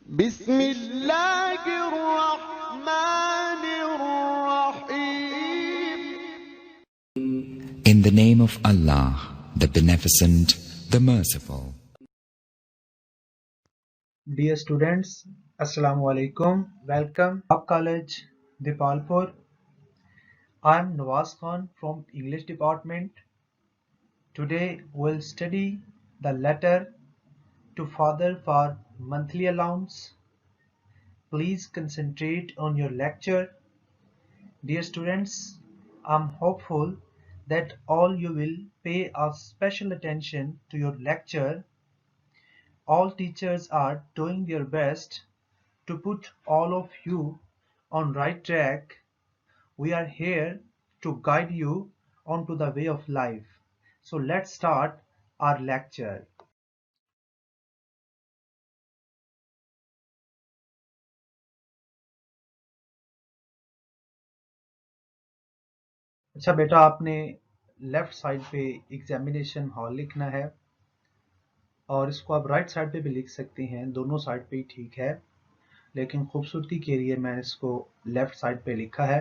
بسم الله الرحمن الرحيم. In the name of Allah, the Beneficent, the Merciful. Dear students, Assalamu alaikum. Welcome to College, Dipalpur. I am Nawaz Khan from English Department. Today we'll study the letter to father for monthly allowance. Please concentrate on your lecture. Dear students, I'm hopeful that all you will pay a special attention to your lecture. All teachers are doing their best to put all of you on right track. We are here to guide you onto the way of life. So let's start our lecture. अच्छा बेटा, आपने left side पे examination hall लिखना है और इसको आप right side पे भी लिख सकते हैं, दोनों साइड पे ही ठीक है, लेकिन खूबसूरती के लिए मैंने इसको लेफ्ट साइड पे लिखा है।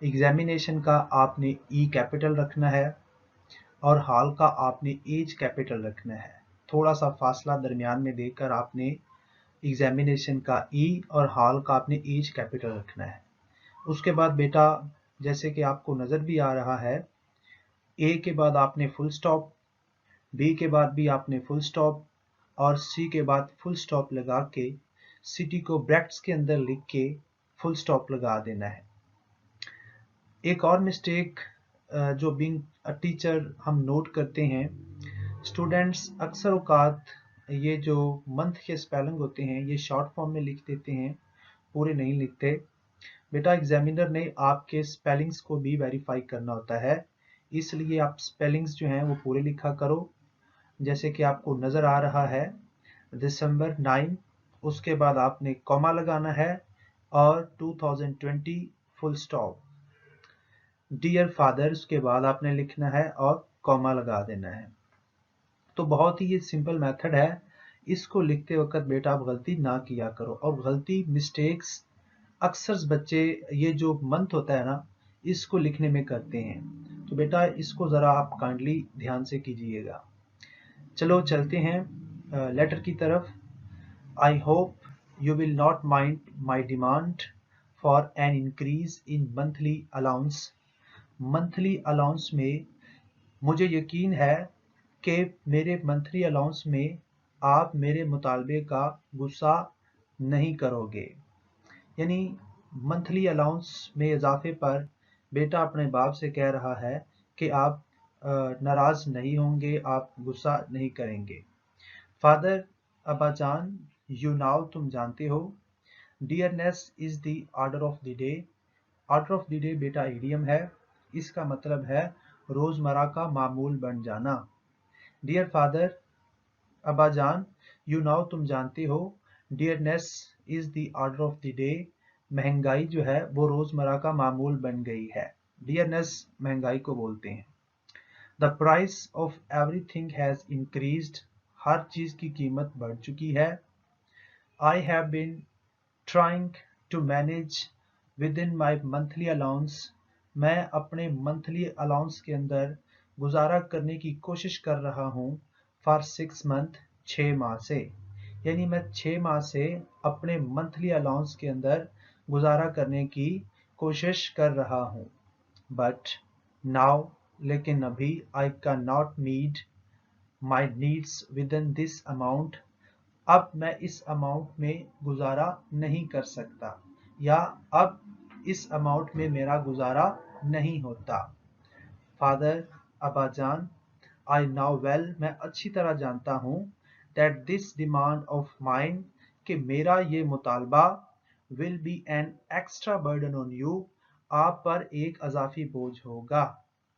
एग्जामिनेशन का आपने ई कैपिटल रखना है और हॉल का आपने एज कैपिटल रखना है। थोड़ा सा फासला दरमियान में देकर आपने एग्जामिनेशन का ई और हॉल का आपने एज कैपिटल रखना है। उसके बाद बेटा, जैसे कि आपको नज़र भी आ रहा है, ए के बाद आपने फुल स्टॉप, बी के बाद भी आपने फुल स्टॉप और सी के बाद फुल स्टॉप लगा के सिटी को ब्रैकेट्स के अंदर लिख के फुल स्टॉप लगा देना है। एक और मिस्टेक जो बीइंग अ टीचर हम नोट करते हैं, स्टूडेंट्स अक्सर औकात ये जो मंथ के स्पेलिंग होते हैं ये शॉर्ट फॉर्म में लिख देते हैं, पूरे नहीं लिखते। बेटा, एग्जामिनर ने आपके स्पेलिंग्स को भी वेरीफाई करना होता है, इसलिए आप स्पेलिंग्स जो हैं वो पूरे लिखा करो। जैसे कि आपको नज़र आ रहा है दिसंबर 9, उसके बाद आपने कॉमा लगाना है और 2020 फुल स्टॉप। डियर फादर उसके बाद आपने लिखना है और कॉमा लगा देना है। तो बहुत ही ये सिंपल मेथड है, इसको लिखते वक्त बेटा आप गलती ना किया करो। और गलती मिस्टेक्स अक्सर बच्चे ये जो मंथ होता है ना, इसको लिखने में करते हैं, तो बेटा इसको ज़रा आप काइंडली ध्यान से कीजिएगा। चलो चलते हैं लेटर की तरफ। I hope you will not mind my demand for an increase in monthly allowance. Monthly allowance में मुझे यकीन है कि मेरे मंथली अलाउंस में आप मेरे मुतालबे का गुस्सा नहीं करोगे। यानी मंथली अलाउंस में इजाफे पर बेटा अपने बाप से कह रहा है कि आप नाराज़ नहीं होंगे, आप गुस्सा नहीं करेंगे। फादर, अब्बा जान, यू नाउ तुम जानते हो। Dearness is the order of the day. Order of the day बेटा इडियम है, इसका मतलब है रोज़मर्रा का मामूल बन जाना। डियर फादर, अब्बा जान, यू नाउ तुम जानते हो। Dearness is the order of the day. महंगाई जो है वो रोज़मर्रा का मामूल बन गई है। डियरनेस महंगाई को बोलते हैं। The price of everything has increased. हर चीज़ की कीमत बढ़ चुकी है। I have been trying to manage within my monthly allowance. मैं अपने मंथली अलाउंस के अंदर गुजारा करने की कोशिश कर रहा हूँ। फॉर 6 मंथ, 6 माह से, यानी मैं 6 माह से अपने मंथली अलाउंस के अंदर गुजारा करने की कोशिश कर रहा हूँ। बट नाउ, लेकिन अभी, I can not meet my needs within this amount. अब मैं इस अमाउंट में गुजारा नहीं कर सकता, या अब इस अमाउंट में मेरा गुजारा नहीं होता। फादर, अब्बा जान, आई नाउ वेल, मैं अच्छी तरह जानता हूँ, that this demand of mine, कि मेरा ये मुतालबा, will be an extra burden on you, आप पर एक अजाफी बोझ होगा।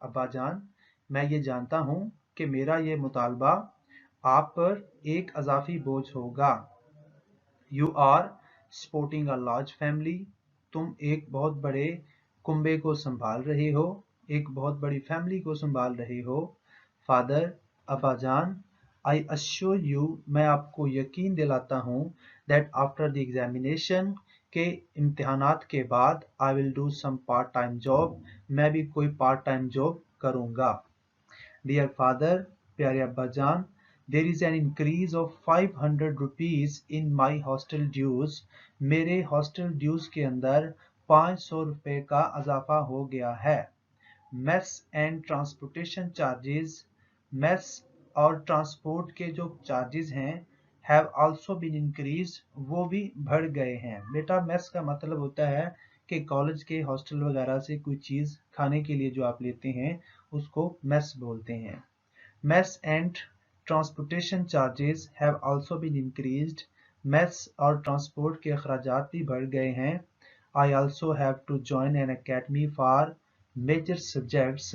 अब्बा जान, मैं ये जानता हूँ कि मेरा ये मुतालबा आप पर एक अजाफी बोझ होगा। You are supporting a large family, तुम एक बहुत बड़े कुंबे को संभाल रहे हो, एक बहुत बड़ी फैमिली को संभाल रहे हो। फादर, अब्बा जान, आई अश्योर यू, मैं आपको यकीन दिलाता हूँ, that after the examination के इम्तिहानात के बाद I will do some part time job, मैं भी कोई part time job करूँगा। Dear father, प्यारे अब्बा जान, there is an increase of 500 rupees in my hostel dues, मेरे hostel dues के अंदर 500 रुपए का इजाफा हो गया है। Mess and transportation charges, mess और ट्रांसपोर्ट के जो चार्जेस हैं have also been increased, वो भी बढ़ गए हैं। बेटा मेस का मतलब होता है कि कॉलेज के हॉस्टल वगैरह से कोई चीज़ खाने के लिए जो आप लेते हैं उसको मेस बोलते हैं। Mess and transportation charges have also been increased, mess और ट्रांसपोर्ट के अखराजात भी बढ़ गए हैं। I also have to join an academy for major subjects,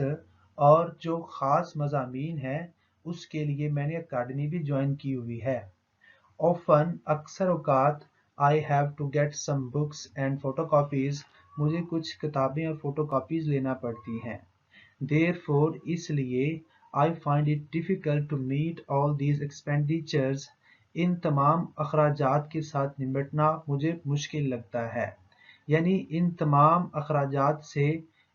और जो ख़ास मज़ामीन है उसके लिए मैंने अकेडमी भी ज्वाइन की हुई है। Often, अक्सर औकात, I have to get some books and photocopies, मुझे कुछ किताबें और फोटोकॉपीज लेना पड़ती हैं। Therefore, इसलिए I find it difficult to meet all these expenditures, इन तमाम अखराजात के साथ निपटना मुझे मुश्किल लगता है। यानी इन तमाम अखराजात से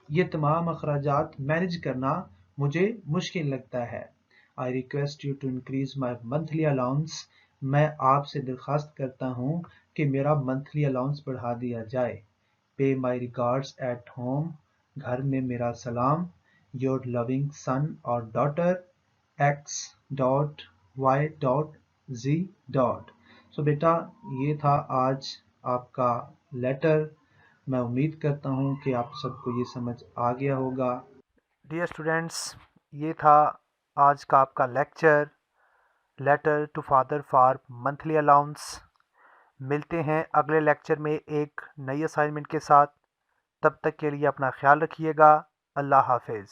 ये तमाम अखराजात मैनेज करना मुझे मुश्किल लगता है। I request you to increase my monthly allowance, मैं आपसे दरख्वास्त करता हूँ कि मेरा मंथली अलाउंस बढ़ा दिया जाए। पे माई रिगार्ड्स एट होम, घर में मेरा सलाम। योर लविंग सन और डॉटर X.Y.Z. सो बेटा ये था आज आपका लेटर। मैं उम्मीद करता हूँ कि आप सबको ये समझ आ गया होगा। डियर स्टूडेंट्स, ये था आज का आपका letter to father for monthly allowance. मिलते हैं अगले लेक्चर में एक नई असाइनमेंट के साथ। तब तक के लिए अपना ख्याल रखिएगा। अल्लाह हाफिज़।